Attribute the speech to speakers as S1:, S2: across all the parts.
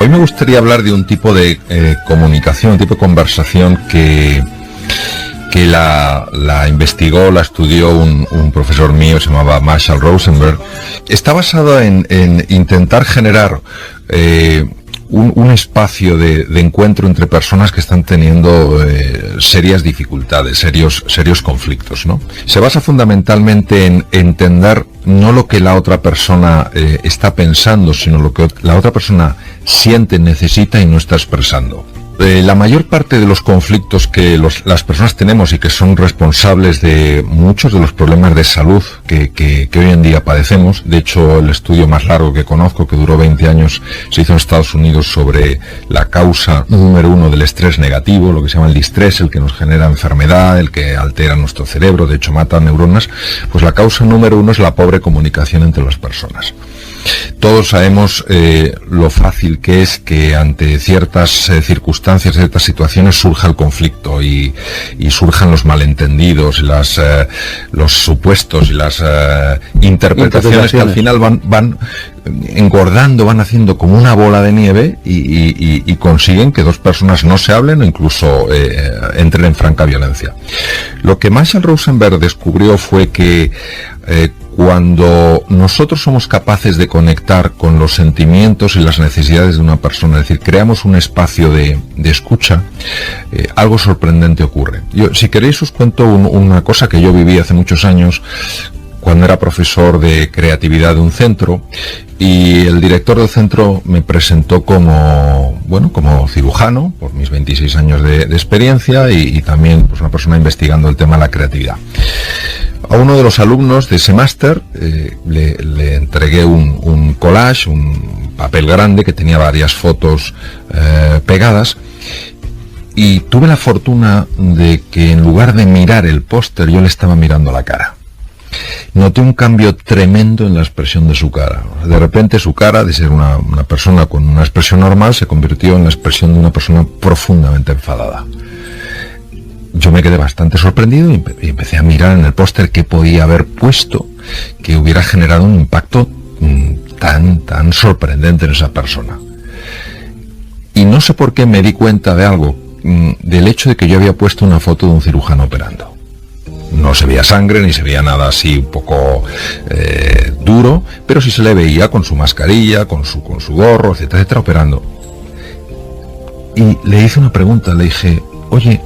S1: Hoy me gustaría hablar de un tipo de comunicación, un tipo de conversación que la investigó, la estudió un profesor mío, se llamaba Marshall Rosenberg. Está basado en intentar generar un espacio de encuentro entre personas que están teniendo serias dificultades, serios conflictos, ¿no? Se basa fundamentalmente en entender no lo que la otra persona está pensando, sino lo que la otra persona siente, necesita y no está expresando. La mayor parte de los conflictos que las personas tenemos y que son responsables de muchos de los problemas de salud que hoy en día padecemos, de hecho el estudio más largo que conozco, que duró 20 años, se hizo en Estados Unidos sobre la causa número 1 del estrés negativo, lo que se llama el distrés, el que nos genera enfermedad, el que altera nuestro cerebro, de hecho mata neuronas. Pues la causa número 1 es la pobre comunicación entre las personas. Todos sabemos lo fácil que es que ante ciertas circunstancias, ciertas situaciones surja el conflicto y surjan los malentendidos, los supuestos y las interpretaciones que al final van engordando, van haciendo como una bola de nieve y consiguen que dos personas no se hablen o incluso entren en franca violencia. Lo que Marshall Rosenberg descubrió fue que cuando nosotros somos capaces de conectar con los sentimientos y las necesidades de una persona, es decir, creamos un espacio de escucha, algo sorprendente ocurre. Si queréis os cuento una cosa que yo viví hace muchos años cuando era profesor de creatividad de un centro, y el director del centro me presentó como cirujano, por mis 26 años de experiencia, y también pues una persona investigando el tema de la creatividad. A uno de los alumnos de ese máster le entregué un collage, un papel grande que tenía varias fotos pegadas, y tuve la fortuna de que en lugar de mirar el póster yo le estaba mirando la cara. Noté un cambio tremendo en la expresión de su cara. De repente su cara, de ser una persona con una expresión normal, se convirtió en la expresión de una persona profundamente enfadada. Yo me quedé bastante sorprendido y empecé a mirar en el póster qué podía haber puesto que hubiera generado un impacto tan sorprendente en esa persona. Y no sé por qué me di cuenta de algo, del hecho de que yo había puesto una foto de un cirujano operando. No se veía sangre, ni se veía nada así un poco duro, pero sí se le veía con su mascarilla, con su gorro, etcétera, etcétera, operando. Y le hice una pregunta, le dije, oye,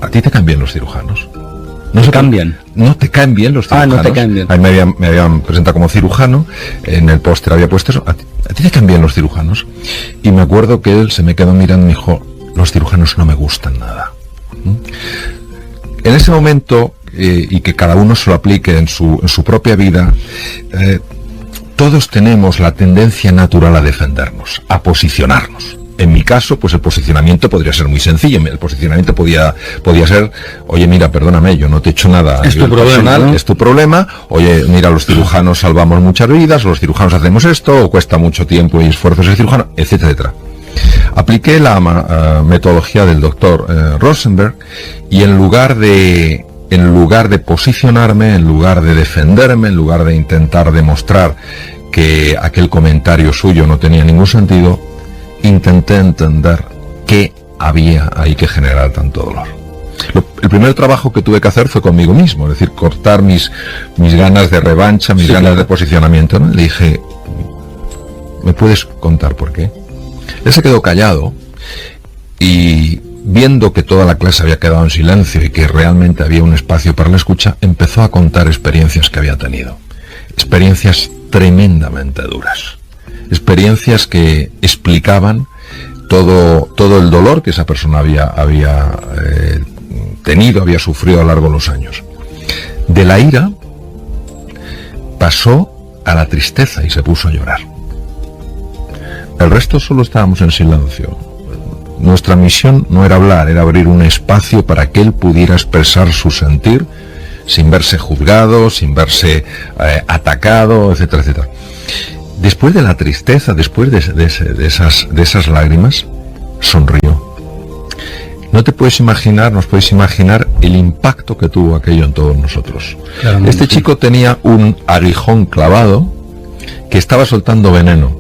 S1: ¿a ti te caen bien los cirujanos?
S2: ¿No se cambian?
S1: No te caen bien los cirujanos.
S2: No te caen bien.
S1: A mí me habían presentado como cirujano, en el póster había puesto eso, ¿a ti te caen bien los cirujanos? Y me acuerdo que él se me quedó mirando y me dijo, los cirujanos no me gustan nada. En ese momento, y que cada uno se lo aplique en su propia vida, todos tenemos la tendencia natural a defendernos, a posicionarnos. En mi caso, pues el posicionamiento podría ser muy sencillo. El posicionamiento podía ser, oye, mira, perdóname, yo no te he hecho nada.
S2: Es tu problema, ¿no?
S1: Es tu problema. Oye, mira, los cirujanos salvamos muchas vidas, los cirujanos hacemos esto, o cuesta mucho tiempo y esfuerzo ser cirujano, etcétera, etcétera. Apliqué la metodología del doctor Rosenberg, y en lugar de posicionarme, en lugar de defenderme, en lugar de intentar demostrar que aquel comentario suyo no tenía ningún sentido, intenté entender qué había ahí que generar tanto dolor. El primer trabajo que tuve que hacer fue conmigo mismo, es decir, cortar mis ganas de revancha, mis ganas de posicionamiento, ¿no? Le dije, ¿me puedes contar por qué? Él se quedó callado y, viendo que toda la clase había quedado en silencio y que realmente había un espacio para la escucha, empezó a contar experiencias que había tenido. Experiencias tremendamente duras. Experiencias que explicaban todo el dolor que esa persona había tenido, había sufrido a lo largo de los años. De la ira pasó a la tristeza y se puso a llorar. El resto solo estábamos en silencio. Nuestra misión no era hablar, era abrir un espacio para que él pudiera expresar su sentir sin verse juzgado, sin verse atacado, etcétera, etcétera. Después de la tristeza, después de esas lágrimas, sonrió. No te puedes imaginar, nos podéis imaginar el impacto que tuvo aquello en todos nosotros. Claramente. Este chico tenía un aguijón clavado que estaba soltando veneno.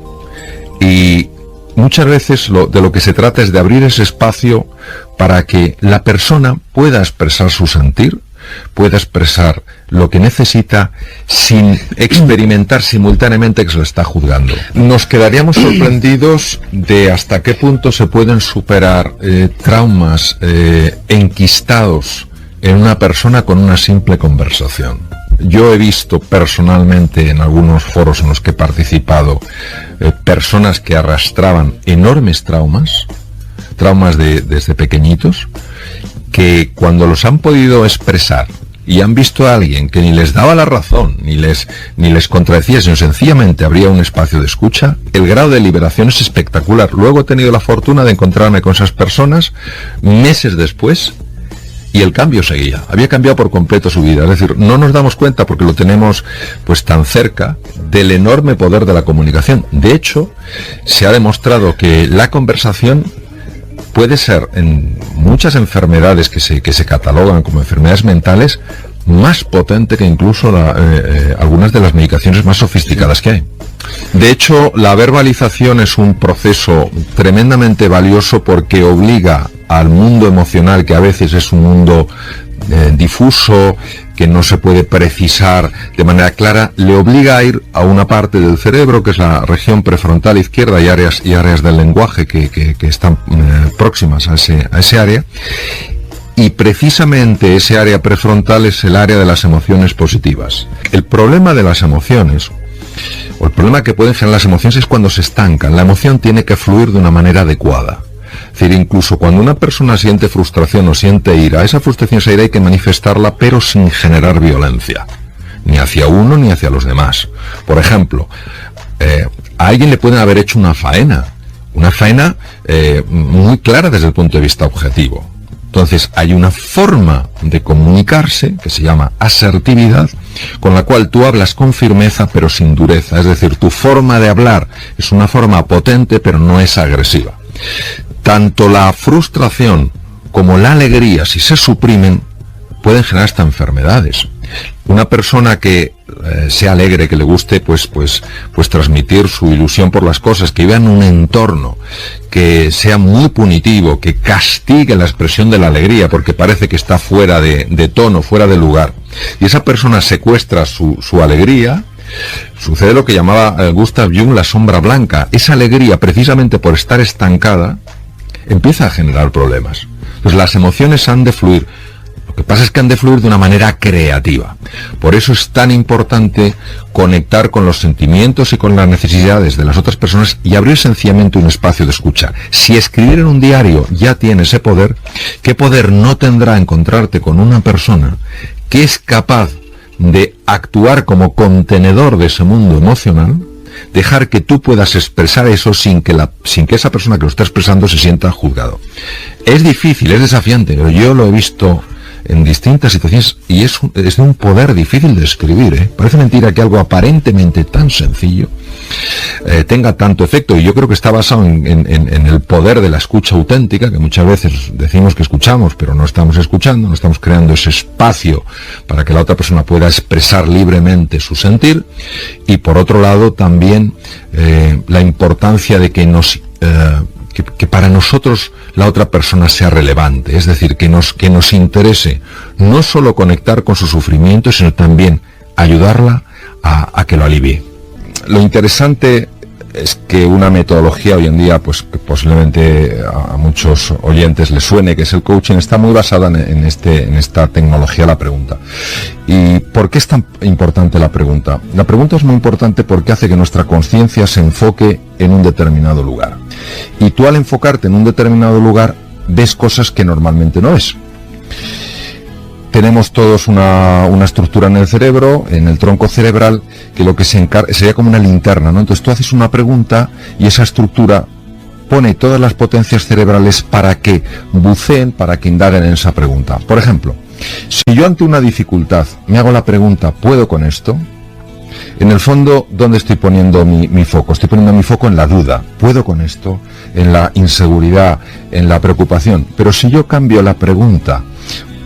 S1: Y muchas veces de lo que se trata es de abrir ese espacio para que la persona pueda expresar su sentir, pueda expresar lo que necesita sin experimentar simultáneamente que se lo está juzgando. Nos quedaríamos sorprendidos de hasta qué punto se pueden superar traumas enquistados en una persona con una simple conversación. Yo he visto personalmente en algunos foros en los que he participado personas que arrastraban enormes traumas desde pequeñitos, que cuando los han podido expresar y han visto a alguien que ni les daba la razón, ni les contradecía, sino sencillamente abría un espacio de escucha, el grado de liberación es espectacular. Luego he tenido la fortuna de encontrarme con esas personas meses después, y el cambio seguía, había cambiado por completo su vida. Es decir, no nos damos cuenta porque lo tenemos pues tan cerca del enorme poder de la comunicación. De hecho, se ha demostrado que la conversación puede ser en muchas enfermedades que se catalogan como enfermedades mentales más potente que incluso algunas de las medicaciones más sofisticadas que hay. De hecho, la verbalización es un proceso tremendamente valioso porque obliga al mundo emocional, que a veces es un mundo difuso, que no se puede precisar de manera clara, le obliga a ir a una parte del cerebro que es la región prefrontal izquierda y áreas del lenguaje que están próximas a ese área. Y precisamente ese área prefrontal es el área de las emociones positivas. El problema de las emociones, o el problema que pueden generar las emociones, es cuando se estancan. La emoción tiene que fluir de una manera adecuada. Es decir, incluso cuando una persona siente frustración o siente ira, esa frustración, esa ira hay que manifestarla, pero sin generar violencia, ni hacia uno ni hacia los demás. Por ejemplo, a alguien le pueden haber hecho una faena muy clara desde el punto de vista objetivo. Entonces hay una forma de comunicarse que se llama asertividad, con la cual tú hablas con firmeza pero sin dureza. Es decir, tu forma de hablar es una forma potente pero no es agresiva. Tanto la frustración como la alegría, si se suprimen, pueden generar hasta enfermedades. Una persona que sea alegre, que le guste pues transmitir su ilusión por las cosas, que viva en un entorno que sea muy punitivo, que castigue la expresión de la alegría porque parece que está fuera de tono, fuera de lugar, y esa persona secuestra su alegría, sucede lo que llamaba Gustav Jung la sombra blanca. Esa alegría, precisamente por estar estancada, empieza a generar problemas. Pues las emociones han de fluir. Lo que pasa es que han de fluir de una manera creativa. Por eso es tan importante conectar con los sentimientos y con las necesidades de las otras personas y abrir sencillamente un espacio de escucha. Si escribir en un diario ya tiene ese poder, ¿qué poder no tendrá encontrarte con una persona que es capaz de actuar como contenedor de ese mundo emocional, dejar que tú puedas expresar eso sin que esa persona que lo está expresando se sienta juzgado? Es difícil, es desafiante, pero yo lo he visto en distintas situaciones y es de un poder difícil de escribir. Parece mentira que algo aparentemente tan sencillo tenga tanto efecto, y yo creo que está basado en el poder de la escucha auténtica, que muchas veces decimos que escuchamos pero no estamos escuchando, no estamos creando ese espacio para que la otra persona pueda expresar libremente su sentir. Y por otro lado también la importancia de que para nosotros la otra persona sea relevante, es decir, que nos interese no solo conectar con su sufrimiento, sino también ayudarla a que lo alivie. Lo interesante es que una metodología hoy en día, pues que posiblemente a muchos oyentes les suene, que es el coaching, está muy basada en esta tecnología, la pregunta. ¿Y por qué es tan importante la pregunta? La pregunta es muy importante porque hace que nuestra conciencia se enfoque en un determinado lugar. Y tú, al enfocarte en un determinado lugar, ves cosas que normalmente no ves. Tenemos todos una estructura en el cerebro, en el tronco cerebral, que lo que sería como una linterna, ¿no? Entonces tú haces una pregunta y esa estructura pone todas las potencias cerebrales para que buceen, para que indaguen en esa pregunta. Por ejemplo, si yo ante una dificultad me hago la pregunta, ¿puedo con esto? En el fondo, ¿dónde estoy poniendo mi foco? Estoy poniendo mi foco en la duda. ¿Puedo con esto? En la inseguridad, en la preocupación. Pero si yo cambio la pregunta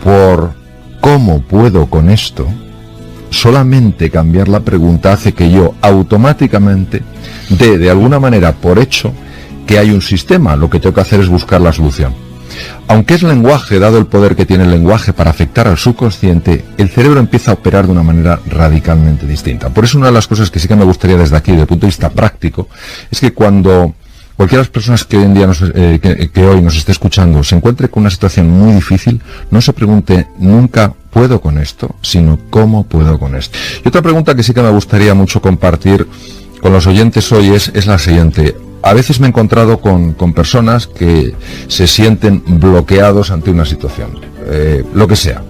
S1: por ¿cómo puedo con esto?, solamente cambiar la pregunta hace que yo automáticamente dé de alguna manera por hecho que hay un sistema. Lo que tengo que hacer es buscar la solución. Aunque es lenguaje, dado el poder que tiene el lenguaje para afectar al subconsciente, el cerebro empieza a operar de una manera radicalmente distinta. Por eso una de las cosas que sí que me gustaría desde aquí, desde el punto de vista práctico, es que cuando cualquiera de las personas que hoy en día que hoy nos esté escuchando se encuentre con una situación muy difícil, no se pregunte nunca ¿puedo con esto?, sino ¿cómo puedo con esto? Y otra pregunta que sí que me gustaría mucho compartir con los oyentes hoy es la siguiente. A veces me he encontrado con personas que se sienten bloqueados ante una situación, lo que sea,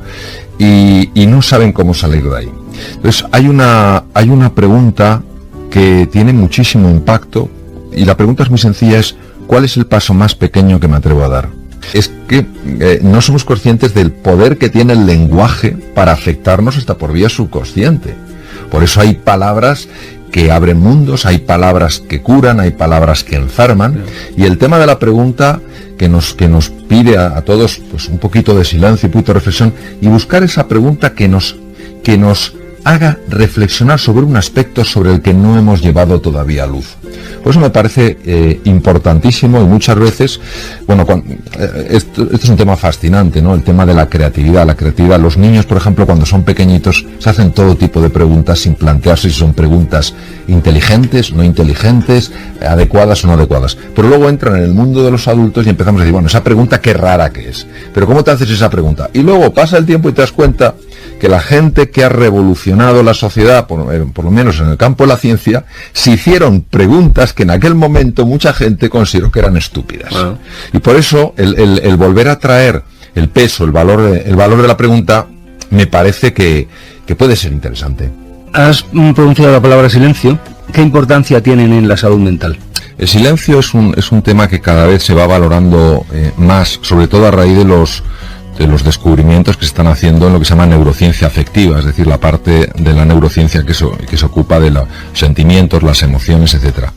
S1: y no saben cómo salir de ahí. Entonces hay una pregunta que tiene muchísimo impacto, y la pregunta es muy sencilla, es ¿cuál es el paso más pequeño que me atrevo a dar? Es que no somos conscientes del poder que tiene el lenguaje para afectarnos hasta por vía subconsciente. Por eso hay palabras que abren mundos, hay palabras que curan, hay palabras que enferman, y el tema de la pregunta que nos pide a todos pues un poquito de silencio y un poquito de reflexión, y buscar esa pregunta que nos haga reflexionar sobre un aspecto sobre el que no hemos llevado todavía luz. Por eso me parece importantísimo, y muchas veces, bueno, esto es un tema fascinante, ¿no? El tema de la creatividad. La creatividad, los niños, por ejemplo, cuando son pequeñitos, se hacen todo tipo de preguntas sin plantearse si son preguntas inteligentes, no inteligentes, adecuadas o no adecuadas. Pero luego entran en el mundo de los adultos y empezamos a decir, bueno, esa pregunta qué rara que es. Pero ¿cómo te haces esa pregunta? Y luego pasa el tiempo y te das cuenta que la gente que ha revolucionado la sociedad, por lo menos en el campo de la ciencia, se hicieron preguntas que en aquel momento mucha gente consideró que eran estúpidas. Bueno. Y por eso el volver a traer el peso, el valor de la pregunta, me parece que puede ser interesante.
S2: Has pronunciado la palabra silencio. ¿Qué importancia tienen en la salud mental?
S1: El silencio es un tema que cada vez se va valorando más, sobre todo a raíz de los descubrimientos que se están haciendo en lo que se llama neurociencia afectiva, es decir, la parte de la neurociencia que se ocupa de los sentimientos, las emociones, etcétera.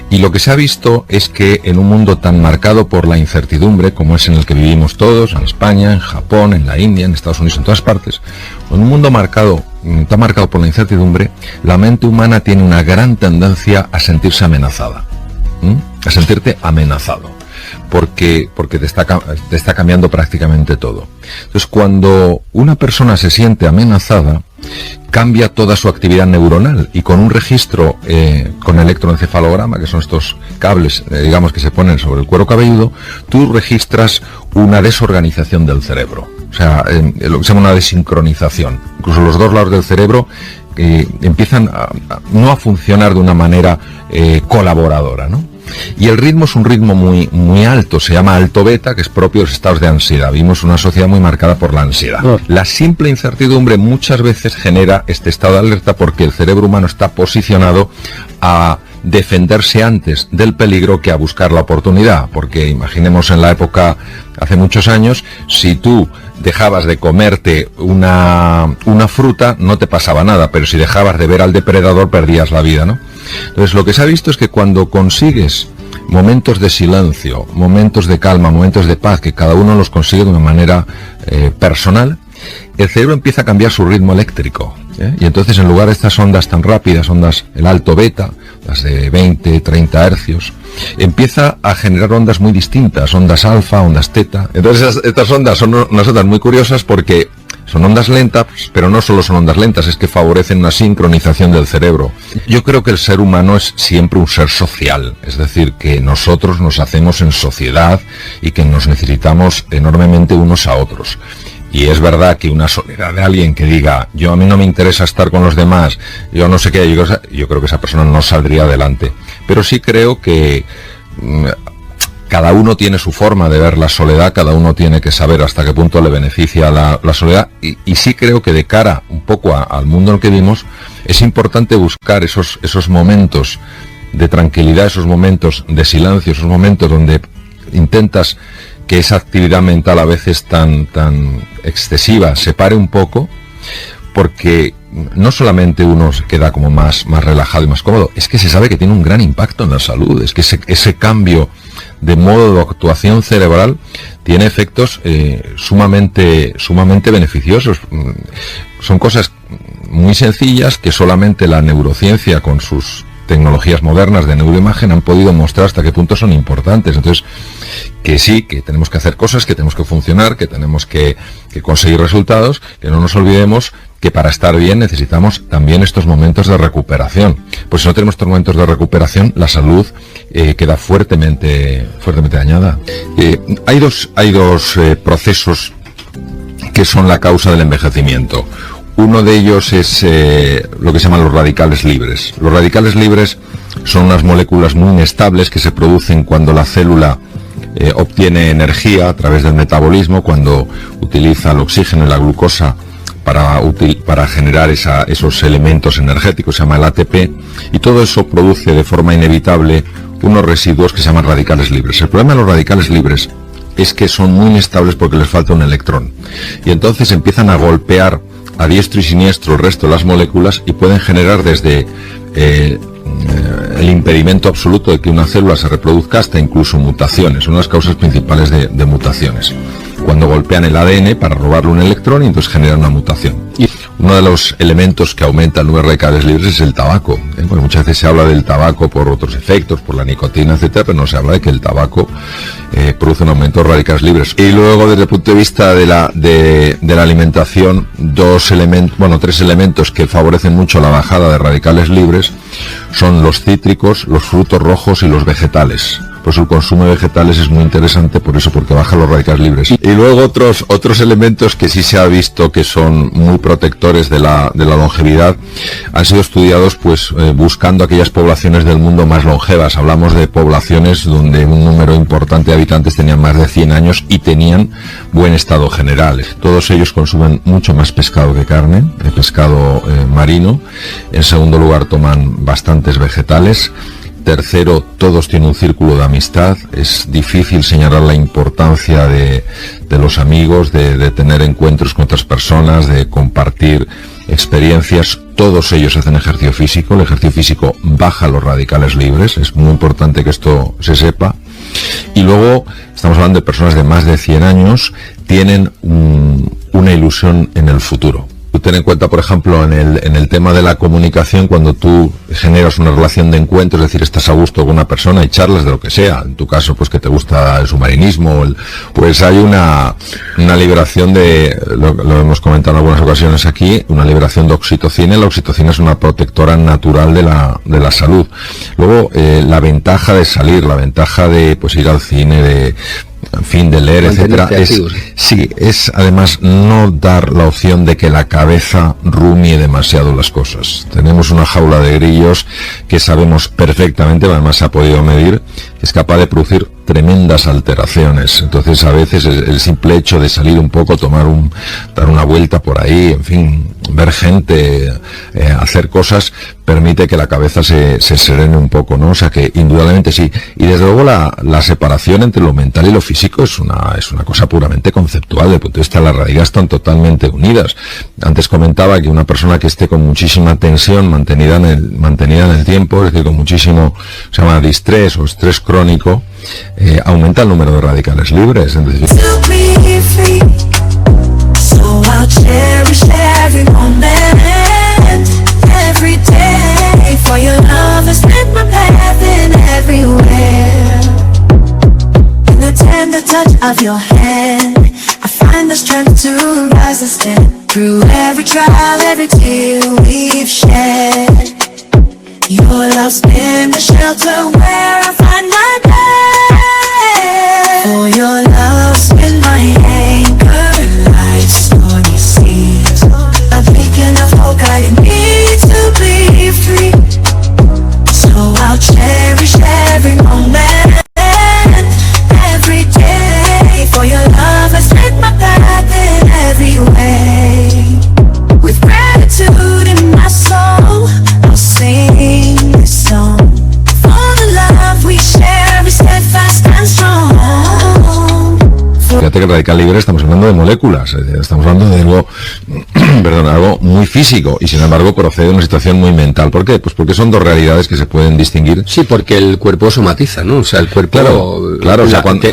S1: Y lo que se ha visto es que en un mundo tan marcado por la incertidumbre, como es en el que vivimos todos, en España, en Japón, en la India, en Estados Unidos, en todas partes, en un mundo tan marcado por la incertidumbre, la mente humana tiene una gran tendencia a sentirse amenazada, a sentirte amenazado. Porque te está cambiando prácticamente todo. Entonces, cuando una persona se siente amenazada, cambia toda su actividad neuronal, y con un registro con electroencefalograma, que son estos cables, digamos, que se ponen sobre el cuero cabelludo, tú registras una desorganización del cerebro. O sea, lo que se llama una desincronización. Incluso los dos lados del cerebro empiezan no a funcionar de una manera colaboradora, ¿no? Y el ritmo es un ritmo muy, muy alto, se llama alto beta, que es propio de los estados de ansiedad. Vivimos una sociedad muy marcada por la ansiedad. La simple incertidumbre muchas veces genera este estado de alerta, porque el cerebro humano está posicionado a defenderse antes del peligro que a buscar la oportunidad. Porque imaginemos en la época, hace muchos años, si tú dejabas de comerte una fruta, no te pasaba nada, pero si dejabas de ver al depredador, perdías la vida, ¿no? Entonces, lo que se ha visto es que cuando consigues momentos de silencio, momentos de calma, momentos de paz, que cada uno los consigue de una manera personal, el cerebro empieza a cambiar su ritmo eléctrico, y entonces, en lugar de estas ondas tan rápidas, ondas el alto beta, las de 20, 30 hercios, empieza a generar ondas muy distintas, ondas alfa, ondas teta. Entonces, estas ondas son unas ondas muy curiosas porque son ondas lentas, pero no solo son ondas lentas, es que favorecen una sincronización del cerebro. Yo creo que el ser humano es siempre un ser social, es decir, que nosotros nos hacemos en sociedad y que nos necesitamos enormemente unos a otros. Y es verdad que una soledad de alguien que diga, a mí no me interesa estar con los demás, yo no sé qué, yo creo que esa persona no saldría adelante. Pero sí creo que cada uno tiene su forma de ver la soledad, cada uno tiene que saber hasta qué punto le beneficia la soledad, y sí creo que de cara un poco al mundo en el que vivimos, es importante buscar esos momentos de tranquilidad, esos momentos de silencio, esos momentos donde intentas que esa actividad mental, a veces tan excesiva, se pare un poco, porque no solamente uno se queda como más relajado y más cómodo, es que se sabe que tiene un gran impacto en la salud, es que ese cambio de modo de actuación cerebral tiene efectos sumamente beneficiosos. Son cosas muy sencillas que solamente la neurociencia con sus tecnologías modernas de neuroimagen han podido mostrar hasta qué punto son importantes. Entonces, que sí, que tenemos que hacer cosas, que tenemos que funcionar, que tenemos que conseguir resultados, que no nos olvidemos que para estar bien necesitamos también estos momentos de recuperación. Pues si no tenemos estos momentos de recuperación, la salud queda fuertemente dañada. Hay dos procesos que son la causa del envejecimiento. Uno de ellos es lo que se llaman los radicales libres. Los radicales libres son unas moléculas muy inestables que se producen cuando la célula obtiene energía a través del metabolismo, cuando utiliza el oxígeno y la glucosa para generar esos elementos energéticos, se llama el ATP, y todo eso produce de forma inevitable unos residuos que se llaman radicales libres. El problema de los radicales libres es que son muy inestables porque les falta un electrón, y entonces empiezan a golpear a diestro y siniestro el resto de las moléculas y pueden generar desde el impedimento absoluto de que una célula se reproduzca hasta incluso mutaciones. Son las causas principales de mutaciones. Cuando golpean el ADN para robarle un electrón y entonces generan una mutación. Y uno de los elementos que aumenta el número de radicales libres es el tabaco. Porque muchas veces se habla del tabaco por otros efectos, por la nicotina, etcétera, pero no se habla de que el tabaco produce un aumento de radicales libres. Y luego, desde el punto de vista de la alimentación, tres elementos que favorecen mucho la bajada de radicales libres son los cítricos, los frutos rojos y los vegetales. Pues el consumo de vegetales es muy interesante porque baja los radicales libres. Y luego otros elementos que sí se ha visto que son muy protectores de la longevidad han sido estudiados buscando aquellas poblaciones del mundo más longevas. Hablamos de poblaciones donde un número importante de habitantes tenían más de 100 años y tenían buen estado general. Todos ellos consumen mucho más pescado que carne, pescado marino. En segundo lugar, toman bastantes vegetales. Tercero, todos tienen un círculo de amistad. Es difícil señalar la importancia de los amigos, de tener encuentros con otras personas, de compartir experiencias. Todos ellos hacen ejercicio físico. El ejercicio físico baja los radicales libres. Es muy importante que esto se sepa. Y luego, estamos hablando de personas de más de 100 años, tienen una ilusión en el futuro. Ten en cuenta, por ejemplo, en el tema de la comunicación, cuando tú generas una relación de encuentro, es decir, estás a gusto con una persona y charlas de lo que sea, en tu caso, pues que te gusta el submarinismo, pues hay una liberación lo hemos comentado en algunas ocasiones aquí, una liberación de oxitocina. La oxitocina es una protectora natural de la salud. Luego, la ventaja de salir, la ventaja de ir al cine, de leer, etcétera, es además no dar la opción de que la cabeza rumie demasiado las cosas. Tenemos una jaula de grillos que sabemos perfectamente, además se ha podido medir, que es capaz de producir tremendas alteraciones. Entonces, a veces el simple hecho de salir un poco, dar una vuelta por ahí, en fin, ver gente, hacer cosas, permite que la cabeza se serene un poco, ¿no? O sea que indudablemente sí. Y desde luego la separación entre lo mental y lo físico es una cosa puramente conceptual. Desde el punto de vista de la realidad están totalmente unidas. Antes comentaba que una persona que esté con muchísima tensión mantenida en el tiempo, es decir, con muchísimo, se llama distrés o estrés crónico, aumenta el número de radicales libres. Entonces,
S3: the touch of your hand, I find the strength to rise and stand. Through every trial, every tear we've shed, your love's been the shelter where I find my bed. For your love's been my anchor in life's stormy seas, a beacon of hope guiding me to be free. So I'll cherish every moment, every day, for your love has lit my path in every way. With gratitude in my soul, I'll sing this song for the love
S1: que en Radical Libre estamos hablando de moléculas, estamos hablando de algo, algo muy físico, y sin embargo procede de una situación muy mental. ¿Por qué? Pues porque son dos realidades que se pueden distinguir.
S2: Sí, porque el cuerpo somatiza, ¿no? O sea, el cuerpo...
S1: Claro,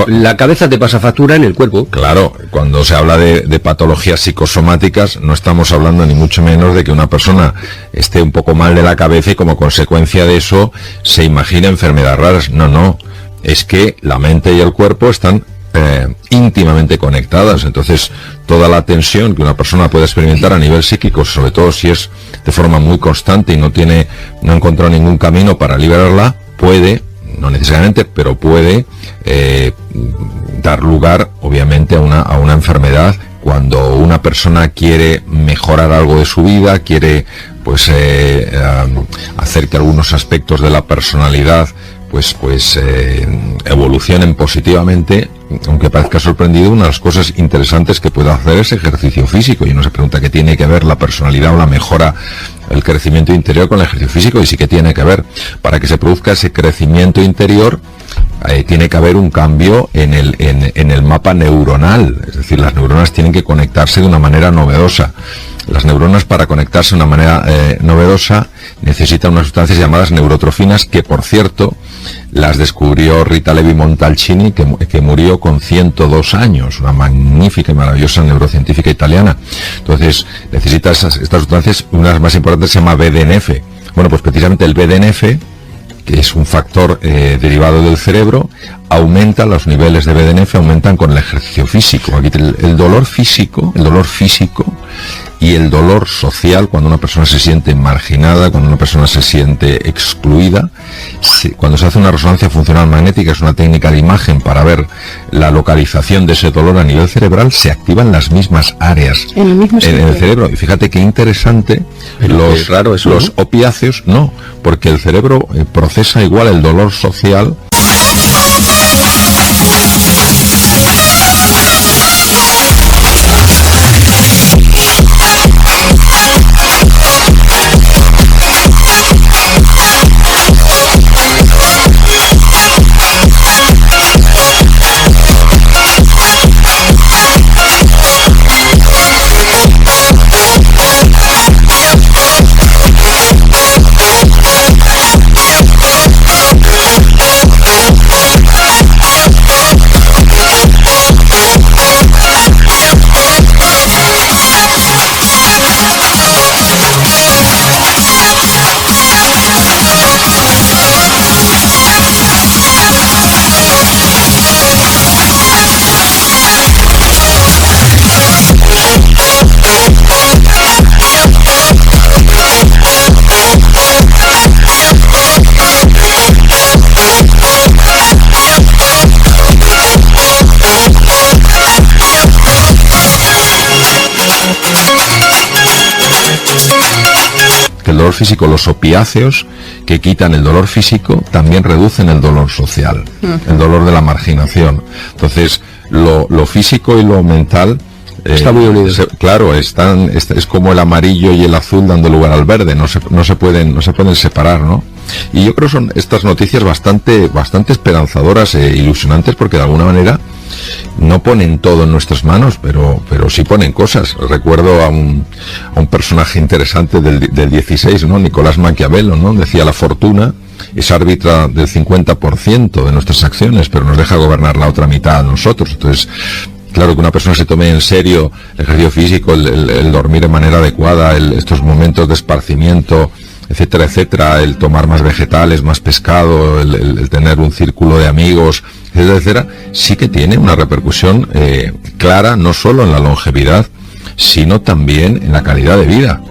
S2: la cabeza te pasa factura en el cuerpo.
S1: Claro, cuando se habla de patologías psicosomáticas, no estamos hablando ni mucho menos de que una persona esté un poco mal de la cabeza y como consecuencia de eso se imagina enfermedades raras. No, es que la mente y el cuerpo están íntimamente conectadas. Entonces toda la tensión que una persona puede experimentar a nivel psíquico, sobre todo si es de forma muy constante y no ha encontrado ningún camino para liberarla, puede, no necesariamente, pero puede dar lugar obviamente a una enfermedad. Cuando una persona quiere mejorar algo de su vida, quiere pues hacer que algunos aspectos de la personalidad evolucionen positivamente, aunque parezca sorprendido, una de las cosas interesantes que puede hacer es ejercicio físico. Y uno se pregunta qué tiene que ver la personalidad o la mejora, el crecimiento interior con el ejercicio físico, y sí que tiene que ver. Para que se produzca ese crecimiento interior tiene que haber un cambio en el mapa neuronal, es decir, las neuronas tienen que conectarse de una manera novedosa. Las neuronas, para conectarse de una manera novedosa, necesitan unas sustancias llamadas neurotrofinas, que por cierto las descubrió Rita Levi Montalcini, que murió con 102 años, una magnífica y maravillosa neurocientífica italiana. Entonces necesita estas sustancias. Una de las más importantes se llama BDNF. Bueno, pues precisamente el BDNF, que es un factor derivado del cerebro, aumenta, los niveles de BDNF aumentan con el ejercicio físico. Aquí el dolor físico y el dolor social, cuando una persona se siente marginada, cuando una persona se siente excluida, cuando se hace una resonancia funcional magnética, es una técnica de imagen para ver la localización de ese dolor a nivel cerebral, se activan las mismas áreas
S4: en el
S1: cerebro. Y fíjate qué interesante,
S2: es raro eso,
S1: los
S2: ¿no?
S1: opiáceos, no, porque el cerebro procesa igual el dolor social. El dolor físico, los opiáceos que quitan el dolor físico también reducen el dolor social, el dolor de la marginación. Entonces lo físico y lo mental
S2: está muy unido.
S1: Claro, es como el amarillo y el azul dando lugar al verde, no se pueden separar, ¿no? Y yo creo que son estas noticias bastante esperanzadoras e ilusionantes, porque de alguna manera no ponen todo en nuestras manos, pero sí ponen cosas. Recuerdo a un personaje interesante del 16, ¿no? Nicolás Maquiavelo, ¿no? Decía: la fortuna es árbitra del 50% de nuestras acciones, pero nos deja gobernar la otra mitad a nosotros. Entonces, claro, que una persona se tome en serio el ejercicio físico, el dormir de manera adecuada, estos momentos de esparcimiento, etcétera, etcétera, el tomar más vegetales, más pescado, el tener un círculo de amigos, etcétera, etcétera, sí que tiene una repercusión clara, no solo en la longevidad, sino también en la calidad de vida.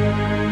S3: you.